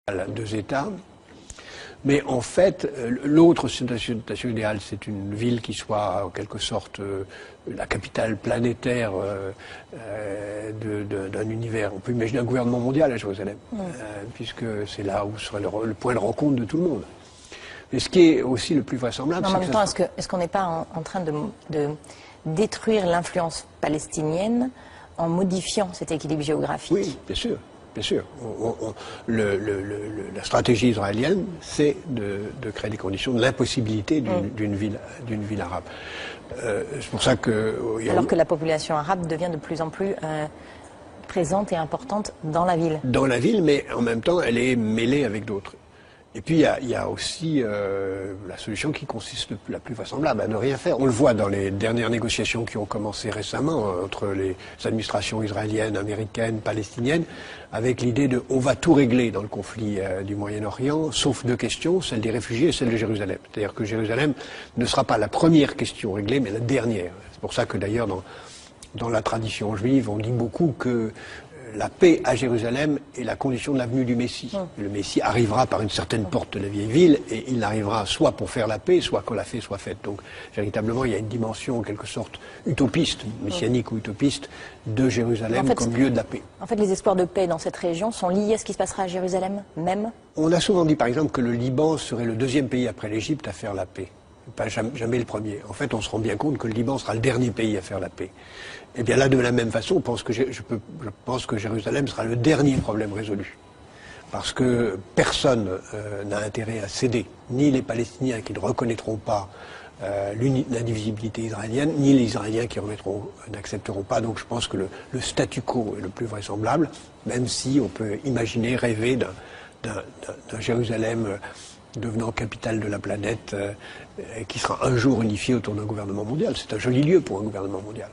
deux États. Mais en fait, l'autre situation idéale, c'est une ville qui soit en quelque sorte la capitale planétaire d'un univers. On peut imaginer un gouvernement mondial à Jérusalem, puisque c'est là où serait le point de rencontre de tout le monde. Mais ce qui est aussi le plus vraisemblable, c'est en même temps, est-ce qu'on n'est pas en train de détruire l'influence palestinienne en modifiant cet équilibre géographique? Oui, bien sûr. Bien sûr. La stratégie israélienne, c'est de créer des conditions de l'impossibilité d'une ville arabe. C'est pour ça que... Alors que la population arabe devient de plus en plus présente et importante dans la ville. Dans la ville, mais en même temps, elle est mêlée avec d'autres. Et puis, il y a aussi la solution qui consiste la plus vraisemblable à ne rien faire. On le voit dans les dernières négociations qui ont commencé récemment entre les administrations israéliennes, américaines, palestiniennes, avec l'idée de on va tout régler dans le conflit du Moyen-Orient, sauf deux questions, celle des réfugiés et celle de Jérusalem. C'est-à-dire que Jérusalem ne sera pas la première question réglée, mais la dernière. C'est pour ça que d'ailleurs, dans la tradition juive, on dit beaucoup que la paix à Jérusalem est la condition de la venue du Messie. Le Messie arrivera par une certaine porte de la vieille ville et il arrivera soit pour faire la paix, soit quand la paix soit faite. Donc véritablement, il y a une dimension en quelque sorte utopiste, messianique ou utopiste, de Jérusalem comme lieu de la paix. En fait, les espoirs de paix dans cette région sont liés à ce qui se passera à Jérusalem même? On a souvent dit par exemple que le Liban serait le deuxième pays après l'Égypte à faire la paix. Pas jamais le premier. En fait, on se rend bien compte que le Liban sera le dernier pays à faire la paix. Et bien là, de la même façon, je pense que Jérusalem sera le dernier problème résolu. Parce que personne n'a intérêt à céder, ni les Palestiniens qui ne reconnaîtront pas l'indivisibilité israélienne, ni les Israéliens qui n'accepteront pas. Donc je pense que le statu quo est le plus vraisemblable, même si on peut imaginer, rêver d'un Jérusalem devenant capitale de la planète, qui sera un jour unifié autour d'un gouvernement mondial. C'est un joli lieu pour un gouvernement mondial.